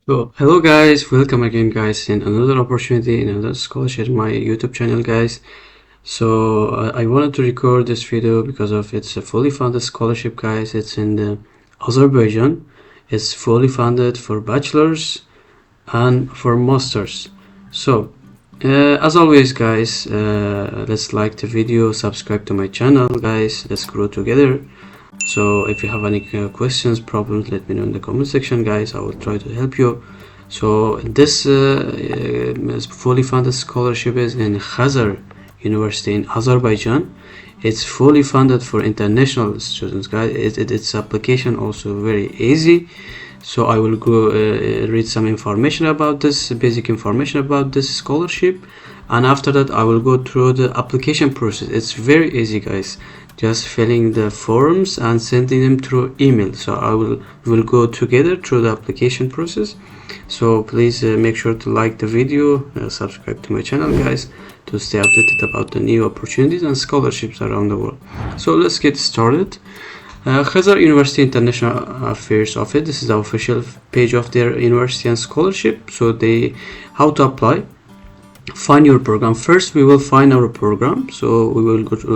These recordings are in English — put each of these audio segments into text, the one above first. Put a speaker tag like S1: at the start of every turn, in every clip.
S1: So, hello guys, welcome again guys in another opportunity in another scholarship my YouTube channel guys. So I wanted to record this video because of it's a fully funded scholarship guys. It's in the Azerbaijan. It's fully funded for bachelors and for masters. So as always guys, let's like the video, subscribe to my channel guys, let's grow together. So if you have any questions, problems, let me know in the comment section guys. I will try to help you. So this fully funded scholarship is in Khazar University in Azerbaijan. It's fully funded for international students guys. Its application also very easy. So I will go read some information about this, basic information about this scholarship, and after that I will go through the application process. It's very easy guys, just filling the forms and sending them through email. So we'll go together through the application process. So please make sure to like the video, subscribe to my channel guys, to stay updated about the new opportunities and scholarships around the world. So let's get started. Khazar University International Affairs Office, this is the official page of their university and scholarship. So how to apply. Find your program. First we will find our program. So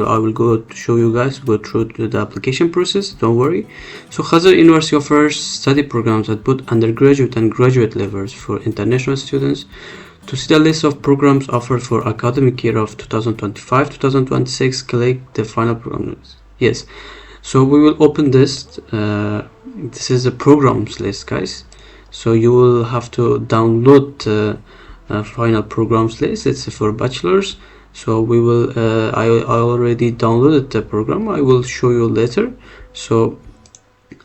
S1: I will go to show you guys, go through the application process, don't worry. So Khazar University offers study programs at both undergraduate and graduate levels for international students. To see the list of programs offered for academic year of 2025-2026, click the final programs. Yes, so we will open this. This is the programs list guys. So you will have to download final programs list. It's for bachelors. So we will I already downloaded the program. I will show you later. So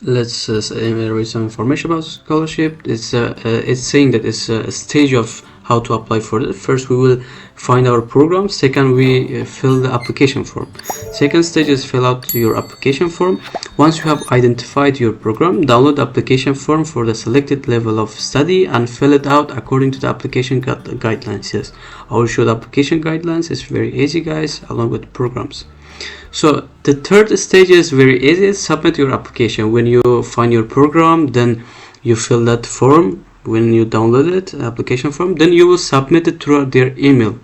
S1: let's read some information about scholarship. It's saying that it's a stage of how to apply for it. First we will find our program. Second we fill the application form. Second stage is fill out your application form. Once you have identified your program, download the application form for the selected level of study and fill it out according to the application guidelines. Yes, I will show the application guidelines. It's very easy guys, along with programs. So the third stage is very easy. Submit your application. When you find your program, then you fill that form. When you download it, application form, then you will submit it through their email.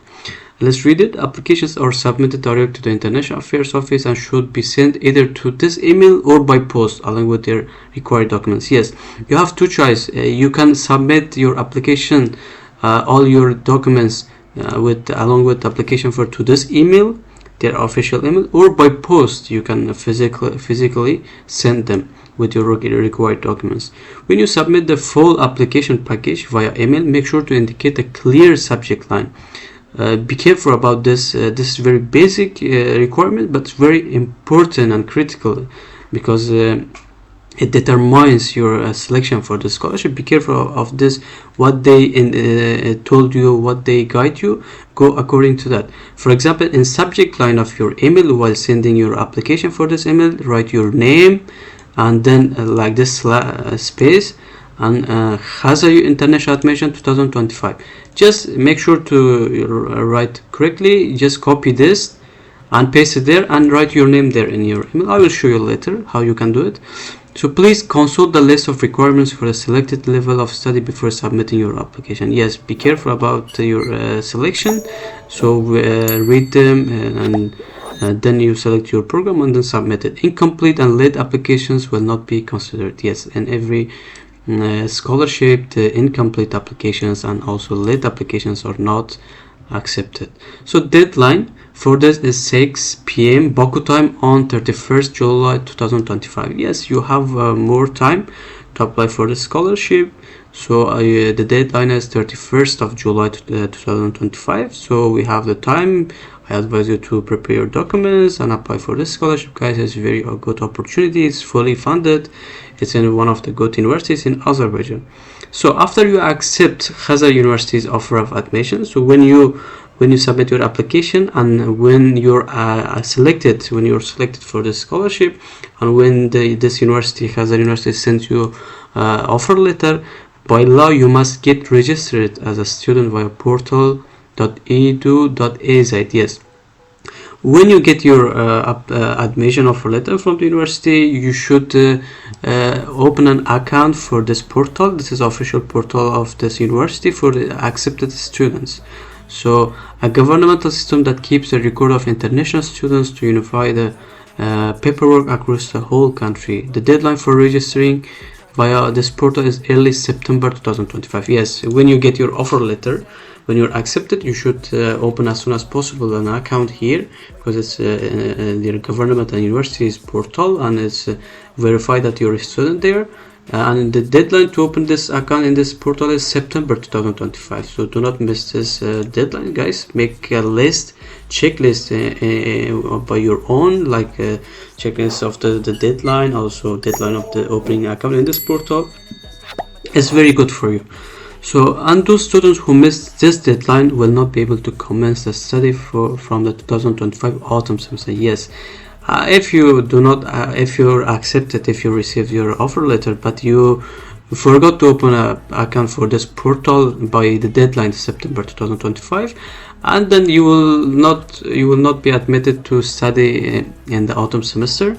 S1: Let's read it. Applications are submitted directly to the International Affairs Office and should be sent either to this email or by post along with their required documents. Yes, you have two choices. You can submit your application, all your documents along with the application for to this email, their official email, or by post. You can physically send them with your required documents. When you submit the full application package via email, make sure to indicate a clear subject line. Be careful about this. This is very basic requirement, but very important and critical because it determines your selection for the scholarship. Be careful of this. What they told you, what they guide you, go according to that. For example, in subject line of your email, while sending your application for this email, write your name and then like this space and Khazar International Admission 2025. Just make sure to write correctly. Just copy this and paste it there and write your name there in your email. I will show you later how you can do it. So please consult the list of requirements for a selected level of study before submitting your application. Yes, be careful about your selection. So read them and then you select your program and then submit it. Incomplete and late applications will not be considered. Yes, in every scholarship, the incomplete applications and also late applications are not accepted. So deadline for this is 6 p.m. Baku time on 31st July 2025. Yes, you have more time to apply for the scholarship. So the deadline is 31st of July 2025. So we have the time. I advise you to prepare your documents and apply for this scholarship guys. It's a very good opportunity. It's fully funded. It's in one of the good universities in Azerbaijan. So after you accept Khazar University's offer of admission, so when you submit your application and when you're selected for the scholarship and when this university, Khazar University, sends you offer letter, by law you must get registered as a student via portal.edu.az. Yes, when you get your admission offer letter from the university, you should open an account for this portal. This is official portal of this university for the accepted students. So a governmental system that keeps a record of international students to unify the paperwork across the whole country. The deadline for registering via this portal is early September 2025. Yes, when you get your offer letter, when you're accepted, you should open as soon as possible an account here, because it's the government and university's portal, and it's verified that you're a student there. And the deadline to open this account in this portal is September 2025. So do not miss this deadline, guys. Make a list, checklist by your own, like checklist of the deadline, also deadline of the opening account in this portal. It's very good for you. So, and those students who missed this deadline will not be able to commence the study from the 2025 autumn semester. Yes, if you do not, if you're accepted, if you received your offer letter, but you forgot to open an account for this portal by the deadline September 2025, and then you will not be admitted to study in the autumn semester.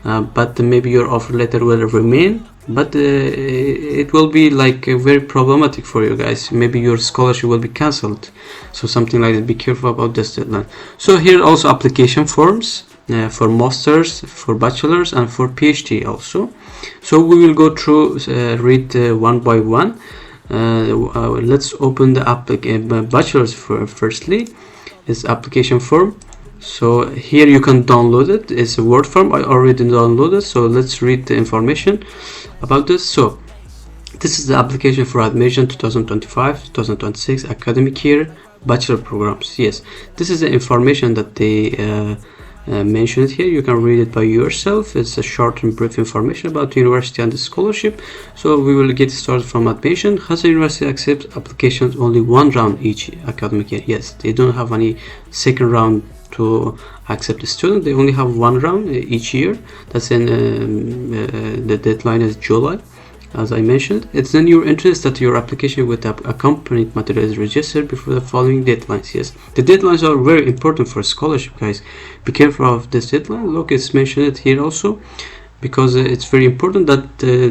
S1: But maybe your offer letter will remain, but it will be like very problematic for you guys. Maybe your scholarship will be cancelled, so something like that. Be careful about this deadline. So here also application forms for masters, for bachelors, and for PhD also. So we will go through, read one by one. Let's open the bachelor's firstly. Is application form. So here you can download it. It's a Word form. I already downloaded. So let's read the information about this. So this is the application for admission 2025-2026 academic year bachelor programs. Yes, this is the information that they mentioned here. You can read it by yourself. It's a short and brief information about the university and the scholarship. So we will get started from admission. Khazar University accepts applications only one round each academic year. Yes, they don't have any second round to accept the student. They only have one round each year. That's in the deadline is July, as I mentioned. It's in your interest that your application with the accompanying material is registered before the following deadlines. Yes, the deadlines are very important for scholarship, guys. Be careful of this deadline. Look, it's mentioned it here also, because it's very important.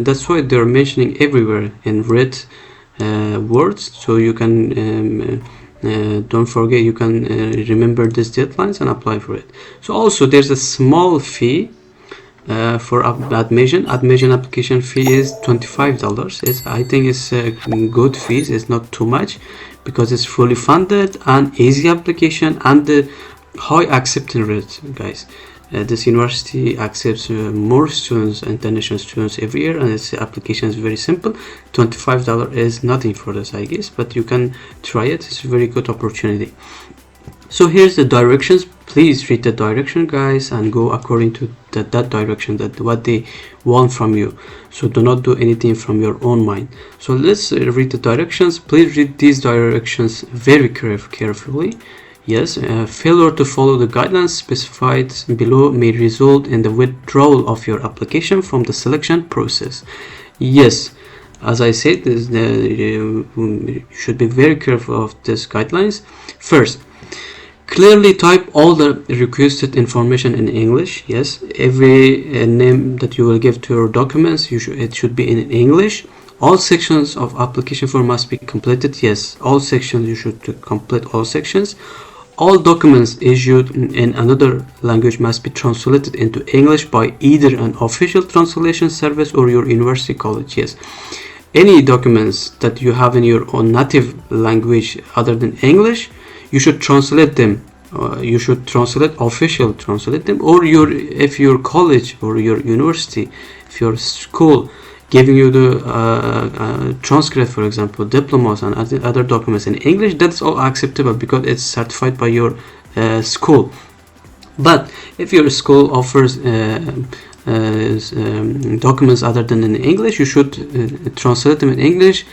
S1: That's why they're mentioning everywhere in red words, so you can don't forget, you can remember these deadlines and apply for it. So also there's a small fee for admission. Admission application fee is $25. I think it's good fees. It's not too much, because it's fully funded and easy application and the high acceptance rate, guys. This university accepts more students, international students, every year, and its application is very simple. $25 is nothing for this, I guess, but you can try it. It's a very good opportunity. So here's the directions. Please read the direction, guys, and go according to that direction, that what they want from you. So do not do anything from your own mind. So let's read the directions. Please read these directions very carefully. Yes, failure to follow the guidelines specified below may result in the withdrawal of your application from the selection process. Yes, as I said, you should be very careful of these guidelines. First, clearly type all the requested information in English. Yes, every name that you will give to your documents, it should be in English. All sections of application form must be completed. Yes, all sections, you should complete all sections. All documents issued in another language must be translated into English by either an official translation service or your university college. Yes, any documents that you have in your own native language other than English, you should translate them. You should translate them, or if your college or your university, if your school giving you the transcript, for example, diplomas and other documents in English, that's all acceptable because it's certified by your school. But if your school offers documents other than in English, you should translate them in English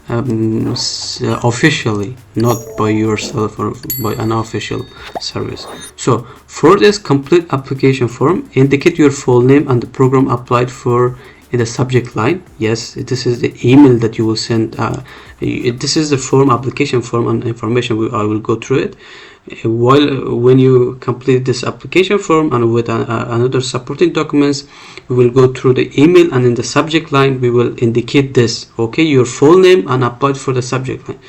S1: officially, not by yourself or by an official service. So for this complete application form, indicate your full name and the program applied for in the subject line. Yes, this is the email that you will send. This is the form, application form, and information. I will go through it. When you complete this application form and with another supporting documents, we will go through the email, and in the subject line we will indicate this, okay, your full name and applied for the subject line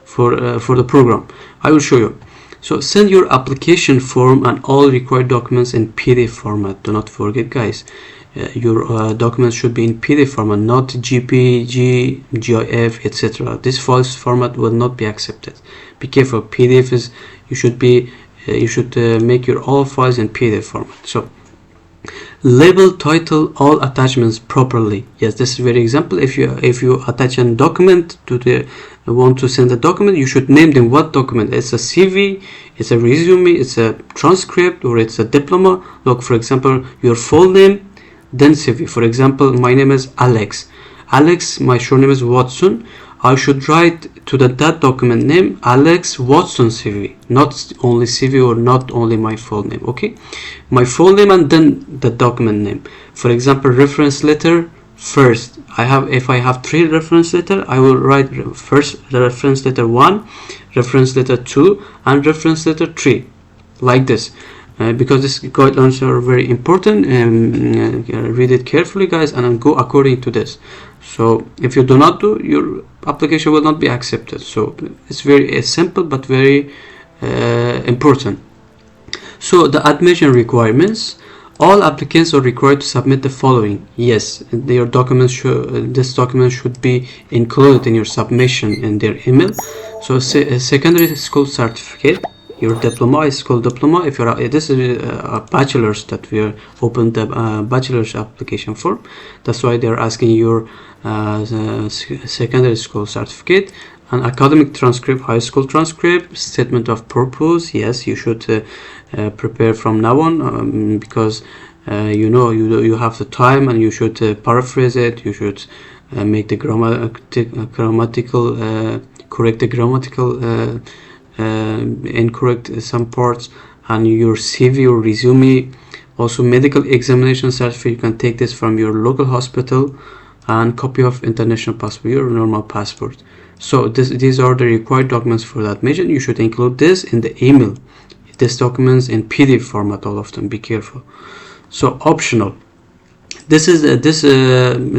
S1: for the program. I will show you. So send your application form and all required documents in PDF format. Do not forget, guys, your documents should be in PDF format, not JPG, GIF, etc. This false format will not be accepted. Be careful. PDF is, you should make your all files in PDF format. So label, title all attachments properly. Yes, this is very example. If you attach a document to the want to send a document, you should name them what document. It's a CV, it's a resume, it's a transcript, or it's a diploma. Look, for example, your full name, then CV. For example, my name is Alex. My short name is Watson. I should write to that document name Alex Watson CV, not only CV or not only my full name. Okay, my full name and then the document name. For example, reference letter first. If I have 3 reference letter, I will write first reference letter 1, reference letter 2, and reference letter 3, like this. Because these guidelines are very important, and read it carefully, guys, and go according to this. So if you do not do, your application will not be accepted. So it's very simple but very important. So the admission requirements. All applicants are required to submit the following. Yes, their documents this document should be included in your submission in their email. So secondary school certificate, your diploma is called diploma. If you're this is a bachelor's that we are open the bachelor's application form. That's why they're asking your secondary school certificate. An academic transcript, high school transcript, statement of purpose. Yes, you should prepare from now on, because you have the time, and you should paraphrase it. You should make the correct the grammatical incorrect some parts, and your CV or resume. Also, medical examination certificate. You can take this from your local hospital, and copy of international passport, your normal passport. So these are the required documents for that admission. You should include this in the email. These documents in PDF format, all of them. Be careful. So optional. This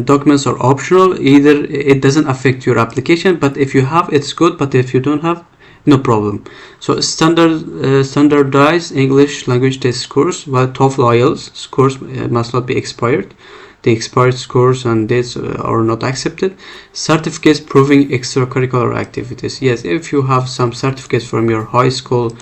S1: documents are optional. Either it doesn't affect your application, but if you have, it's good. But if you don't have, no problem. So standardized English language test scores, while TOEFL IELTS scores must not be expired. The expired scores and dates are not accepted. Certificates proving extracurricular activities. Yes, if you have some certificates from your high school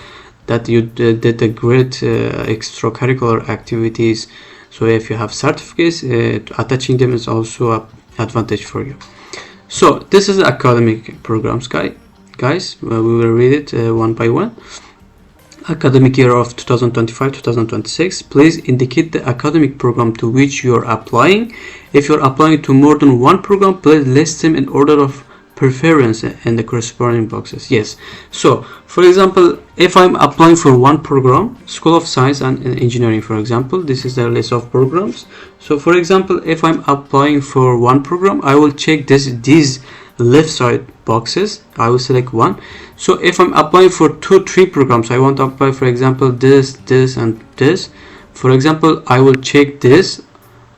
S1: that you did the great extracurricular activities, so if you have certificates, attaching them is also an advantage for you. So this is the academic programs, guys. We will read it one by one. Academic year of 2025-2026. Please indicate the academic program to which you are applying. If you are applying to more than one program, please list them in order of preference in the corresponding boxes. Yes, so for example, if I'm applying for one program, School of Science and Engineering, for example, this is the list of programs. So for example, if I'm applying for one program, I will check these left side boxes. I will select one. So if I'm applying for 3 programs, I want to apply, for example, this and this. For example, I will check this.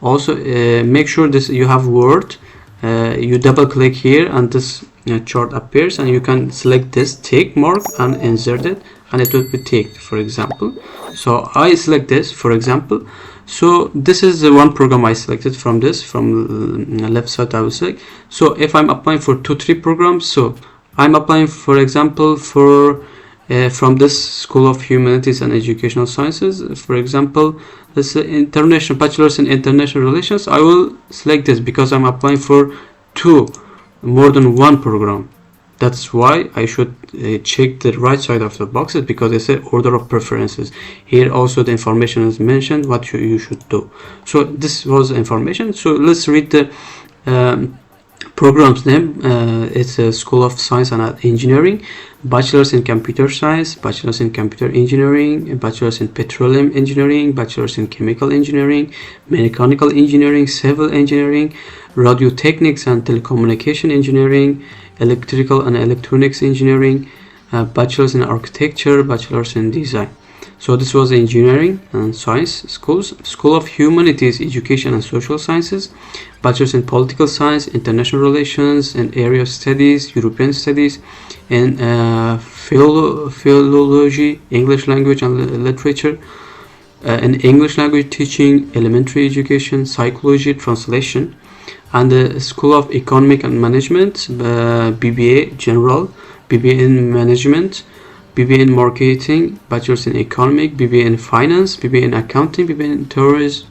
S1: Also make sure this you have Word. You double click here and this chart appears, and you can select this tick mark and insert it, and it will be ticked, for example. So I select this, for example. So this is the one program I selected from the left side. I will select. So if I'm applying for 3 programs, so I'm applying, for example, for from this School of Humanities and Educational Sciences, for example, this international bachelor's in international relations. I will select this because I'm applying for more than one program. That's why I should check the right side of the boxes, because it's an order of preferences. Here also the information is mentioned what you should do. So this was information. So let's read the Program's name, it's a School of Science and Engineering, Bachelor's in Computer Science, Bachelor's in Computer Engineering, Bachelor's in Petroleum Engineering, Bachelor's in Chemical Engineering, Mechanical Engineering, Civil Engineering, Radio Techniques and Telecommunication Engineering, Electrical and Electronics Engineering, Bachelor's in Architecture, Bachelor's in Design. So this was Engineering and Science schools. School of Humanities, Education and Social Sciences, Bachelor's in Political Science, International Relations and Area Studies, European Studies, and Philology, English Language and Literature, and English Language Teaching, Elementary Education, Psychology, Translation, and the School of Economic and Management, BBA General, BBA in Management, BBA in Marketing, Bachelor's in Economic, BBA in Finance, BBA in Accounting, BBA in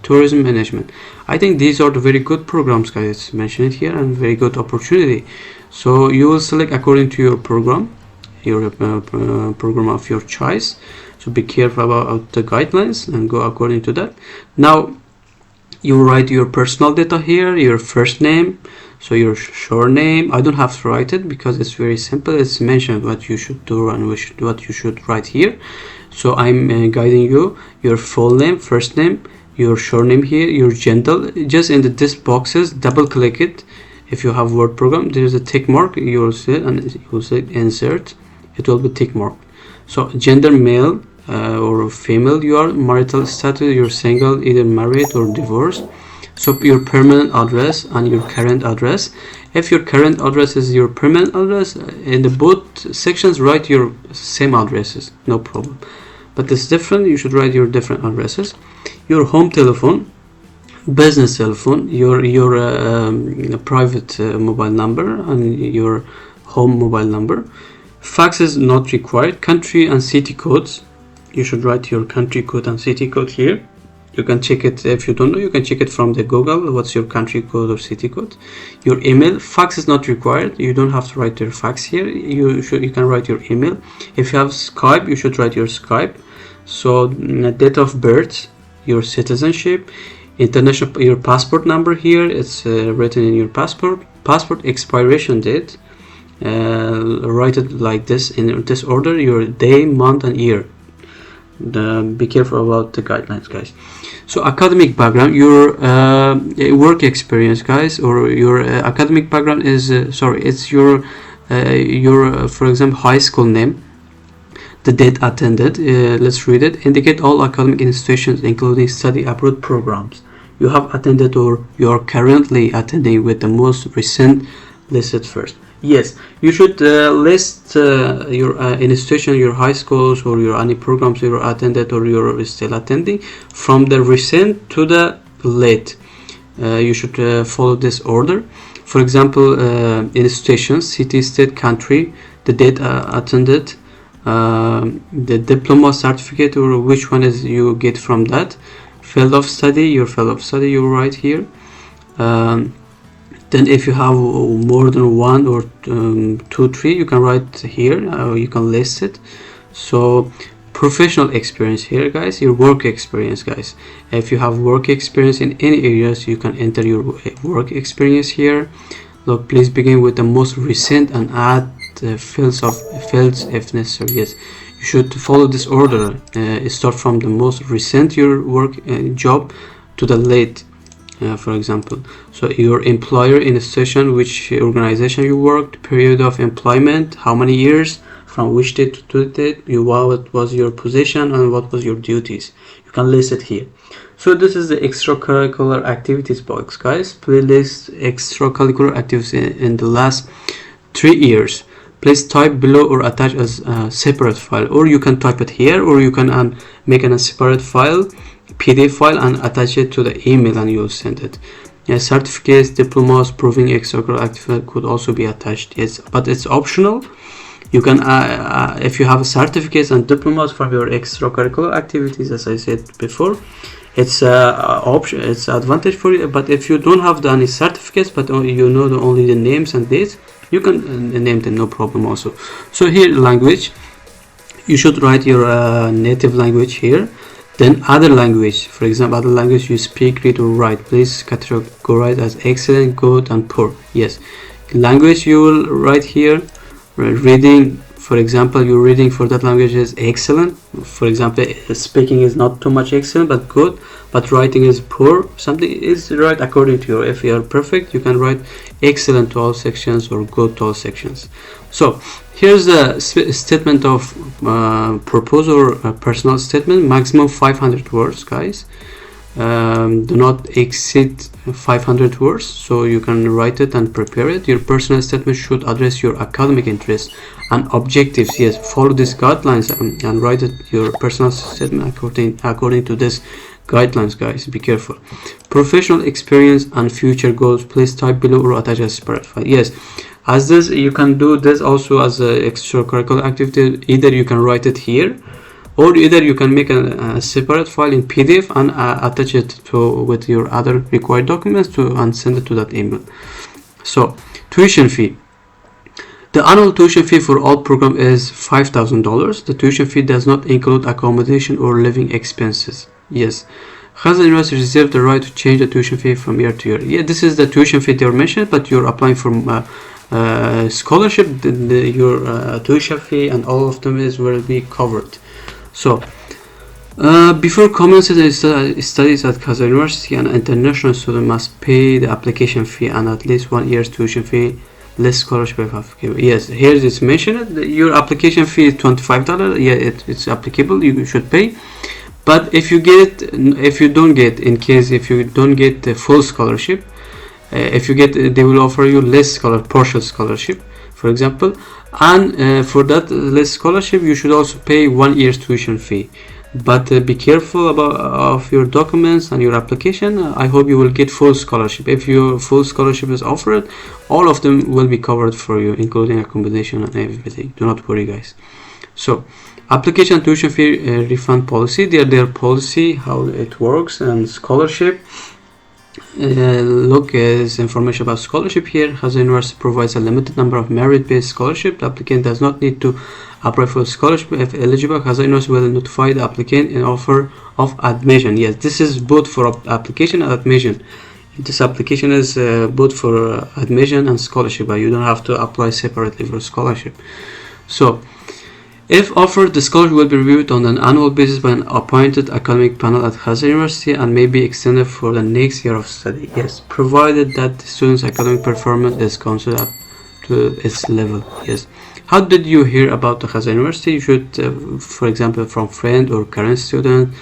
S1: Tourism Management. I think these are the very good programs, guys, mentioned here, and very good opportunity. So you will select according to your program, your program of your choice. So be careful about the guidelines and go according to that. Now you write your personal data here, your first name, so your short name. I don't have to write it because it's very simple. It's mentioned what you should do and what you should write here. So I'm guiding you. Your full name, first name, your short name here, your gender. Just in this boxes, double click it. If you have Word program, there's a tick mark. You will see it, and you will say insert. It will be tick mark. So gender, male or female. You are marital status. You're single, either married or divorced. So your permanent address and your current address. If your current address is your permanent address, in the both sections write your same addresses, no problem. But it's different, you should write your different addresses. Your home telephone, business telephone, your private mobile number and your home mobile number. Fax is not required. Country and city codes, you should write your country code and city code here. You can check it if you don't know. You can check it from the Google. What's your country code or city code? Your email. Fax is not required. You don't have to write your fax here. You can write your email. If you have Skype, you should write your Skype. So date of birth, your citizenship, international, your passport number here. It's written in your passport. Passport expiration date. Write it like this in this order. Your day, month, and year. Be careful about the guidelines, guys. So academic background, your work experience, guys, or your academic background is it's your for example high school name, the date attended. Let's read it. Indicate all academic institutions including study abroad programs you have attended or you are currently attending with the most recent listed first. Yes, you should list your institution, your high schools, or your any programs you attended or you're still attending from the recent to the late. You should follow this order. For example, institutions, city, state, country, the date attended, the diploma, certificate, or which one is you get from that. Field of study, your field of study you write here. Then if you have more than one or two, three, you can write here, you can list it. So professional experience here, guys, your work experience, guys. If you have work experience in any areas, you can enter your work experience here. Look, please begin with the most recent and add fields if necessary. Yes, you should follow this order. Start from the most recent your work job to the late. For example, so your employer, institution, which organization you worked, period of employment, how many years, from which date to date, what was your position and what was your duties. You can list it here. So this is the extracurricular activities box, guys. Please list extracurricular activities in the last 3 years. Please type below or attach as a separate file, or you can type it here, or you can make a separate file, PDF file, and attach it to the email and you'll send it. Certificates, diplomas proving extracurricular activity could also be attached. Yes, but it's optional. You can if you have certificates and diplomas from your extracurricular activities, as I said before, it's option, it's advantage for you. But if you don't have any certificates, but you know only the names and dates, you can name them, no problem also. So here, language, you should write your native language here. Then other language, for example, other language you speak, read, or write. Please categorize as excellent, good, and poor. Yes, Language you will write here. Reading, for example, your reading for that language is excellent. For example, speaking is not too much excellent but good, but writing is poor. Something is right according to you. If you are perfect, you can write excellent to all sections or good to all sections. So here's the statement of purpose or personal statement. Maximum 500 words, guys. Do not exceed 500 words, so you can write it and prepare it. Your personal statement should address your academic interests and objectives. Yes, follow these guidelines and write it, your personal statement according to this guidelines, guys. Be careful. Professional experience and future goals, please type below or attach a separate file. Yes, as this, you can do this also as a extracurricular activity. Either you can write it here, or either you can make a separate file in PDF and attach it with your other required documents and send it to that email. So tuition fee. The annual tuition fee for all program is $5,000. The tuition fee does not include accommodation or living expenses. Yes, Khazar University reserves the right to change the tuition fee from year to year. Yeah, this is the tuition fee they mentioned, but you're applying for scholarship. Your tuition fee and all of them will be covered. So, before commencing studies at Khazar University, an international student must pay the application fee and at least 1 year's tuition fee, less scholarship if applicable. Yes, here it's mentioned. Your application fee is $25. Yeah, it's applicable. You should pay. But if you don't get the full scholarship, they will offer you less partial scholarship, for example. And for that less scholarship, you should also pay 1 year's tuition fee. But be careful of your documents and your application. I hope you will get full scholarship. If your full scholarship is offered, all of them will be covered for you, including accommodation and everything. Do not worry, guys. So application and tuition fee refund policy. Their policy, how it works, and scholarship. Look is information about scholarship here. Khazar University provides a limited number of merit-based scholarship. The applicant does not need to apply for scholarship. If eligible, Khazar University will notify the applicant in offer of admission. Yes, this is both for application and admission. This application is both for admission and scholarship, but you don't have to apply separately for scholarship. So if offered, the scholarship will be reviewed on an annual basis by an appointed academic panel at Khazar University and may be extended for the next year of study. Yes, provided that the student's academic performance is considered up to its level. Yes. How did you hear about the Khazar University? You should, for example, from friend or current student,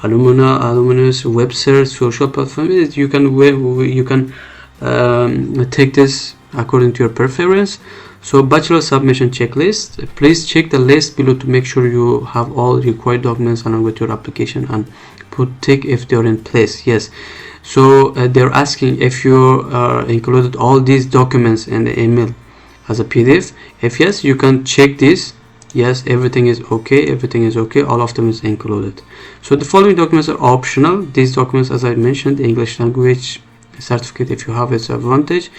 S1: alumnus, website, social platforms. You can take this according to your preference. So Bachelor submission checklist. Please check the list below to make sure you have all required documents along with your application and put tick if they're in place. Yes. So they're asking if you included all these documents in the email as a PDF. If yes, you can check this. Yes, everything is okay. All of them is included. So the following documents are optional. These documents, as I mentioned, the English language certificate, if you have, it's advantage.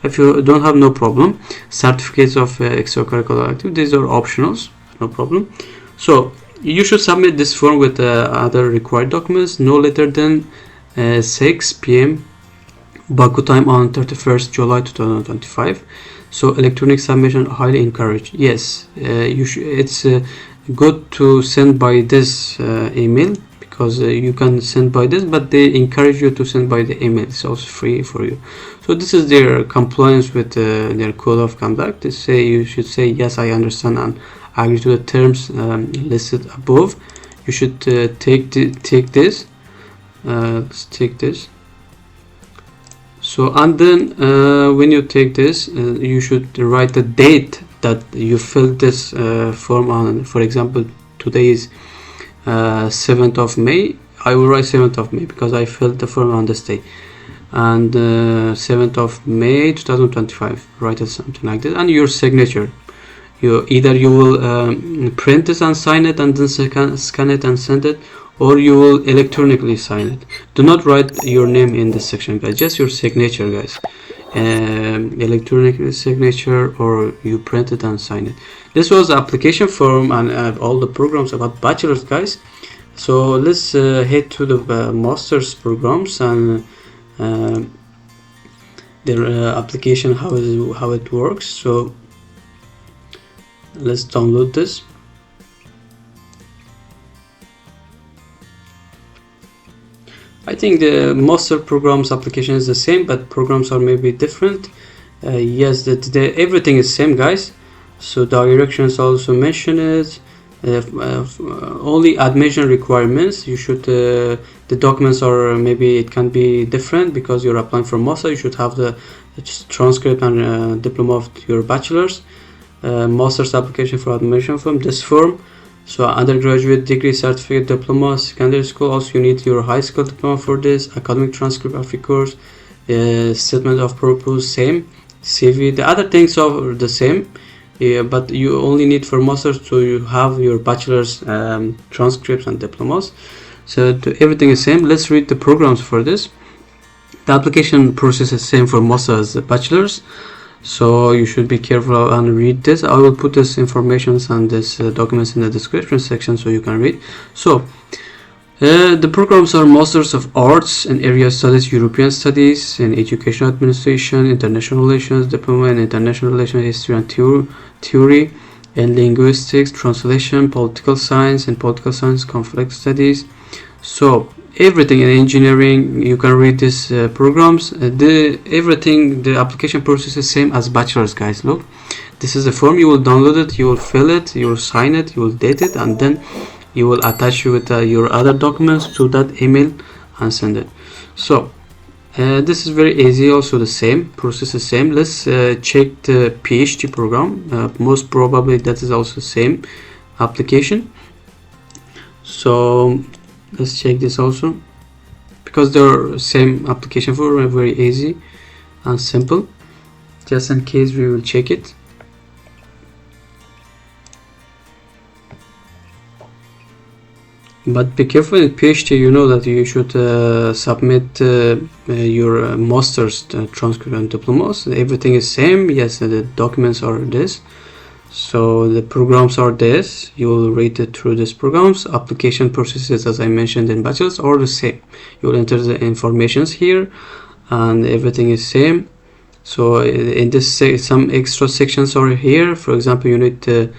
S1: If you don't have, no problem. Certificates of extracurricular activities, these are optionals, no problem. So you should submit this form with other required documents no later than 6 p.m. Baku time on 31st July 2025. So electronic submission highly encouraged. Yes, it's good to send by this email, because you can send by this, but they encourage you to send by the email. It's also free for you. So this is their compliance with their code of conduct. They say you should say yes, I understand and agree to the terms listed above. You should take this. Let's take this. So, and then when you take this, you should write the date that you filled this form on. For example, today is 7th of May. I will write 7th of May because I filled the form on this day. And 7th of May 2025. Write it something like this. And your signature. You will print this and sign it and then scan it and send it, or you will electronically sign it. Do not write your name in this section, guys. Just your signature, guys. Electronic signature, or you print it and sign it. This was the application form and all the programs about bachelor's, guys. So let's head to the master's programs, and their application, how it works. So let's download this. I think the master programs application is the same, but programs are maybe different. Yes, everything is same, guys. So directions also mention it. Only admission requirements. You should the documents are maybe it can be different because you're applying for master. You should have the transcript and diploma of your bachelor's. Master's application for admission form, this form. So undergraduate degree, certificate, diploma, secondary school. Also you need your high school diploma for this. Academic transcript of your course, statement of purpose, same. CV, the other things are the same. But you only need for masters to you have your bachelor's transcripts and diplomas. So everything is same. Let's read the programs for this. The application process is same for masters as bachelor's. So you should be careful and read this. I will put this information and this documents in the description section so you can read. So the programs are Masters of Arts in Area Studies, European Studies, in Education Administration, International Relations, Diploma in International Relations, History and Theory, in Linguistics, Translation, Political Science, and Political Science, Conflict Studies. So everything in engineering, you can read these programs. The application process is same as bachelor's, guys. Look, this is the form. You will download it, you will fill it, you will sign it, you will date it, and then you will attach with your other documents to that email and send it. So this is very easy. Also the same process is same. Let's check the PhD program. Most probably that is also same application. So let's check this also, because they're same application form, very easy and simple. Just in case we will check it. But be careful in PhD, you know that you should submit your master's transcript and diplomas. Everything is same. Yes, the documents are this. So the programs are this. You will read it through these programs. Application processes, as I mentioned in bachelor's, are the same. You will enter the informations here, and everything is same. So in this some extra sections are here. For example, you need the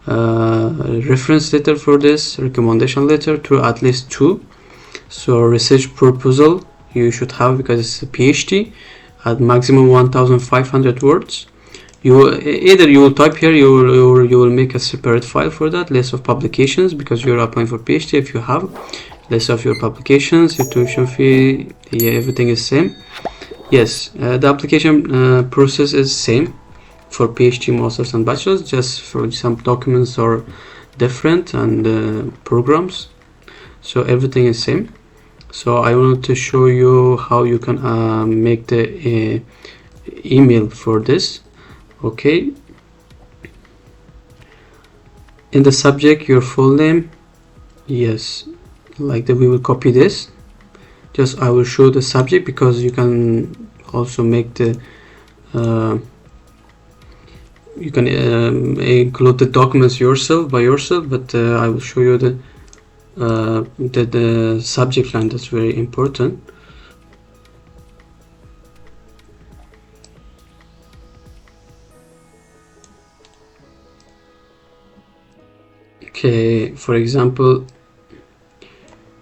S1: reference letter for this, recommendation letter to at least 2. So research proposal you should have, because it's a PhD, at maximum 1500 words. You will type here, you will make a separate file for that. List of publications, because you're applying for PhD. If you have list of your publications, your tuition fee, yeah, everything is same. Yes, the application process is same for PhD, masters and bachelors. Just for some documents are different, and programs, so everything is same. So I wanted to show you how you can make the email for this. Okay, in the subject, your full name. Yes, like that. We will copy this. Just I will show the subject, because you can also make the you can include the documents yourself by yourself, but I will show you the subject line. That's very important. Okay, for example,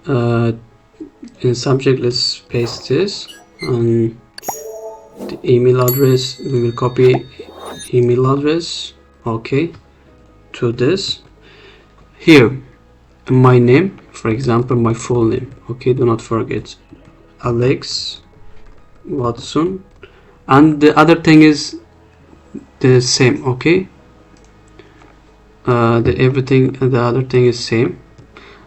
S1: in subject, let's paste this, and the email address, we will copy email address, okay, to this. Here, my name, for example, my full name, okay, do not forget, Alex Watson, and the other thing is the same, okay. The other thing is same.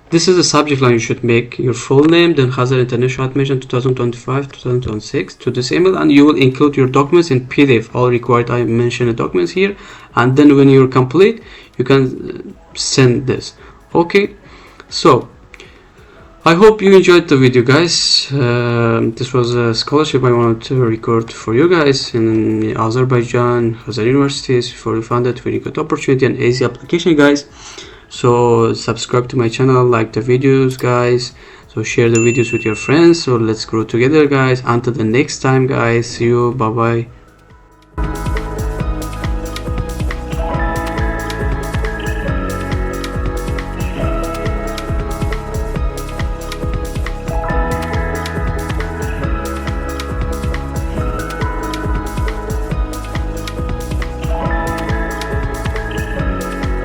S1: This is the subject line you should make. Your full name, then Khazar International Admission 2025-2026 to this email, and you will include your documents in PDF. All required, I mentioned the documents here, and then when you're complete, you can send this. Okay, so I hope you enjoyed the video, guys. This was a scholarship I wanted to record for you guys in Azerbaijan, Khazar University. For you found it very good opportunity and easy application, guys. So subscribe to my channel, like the videos, guys, so So share the videos with your friends. So let's grow together, guys. Until the next time, guys. See you. Bye bye.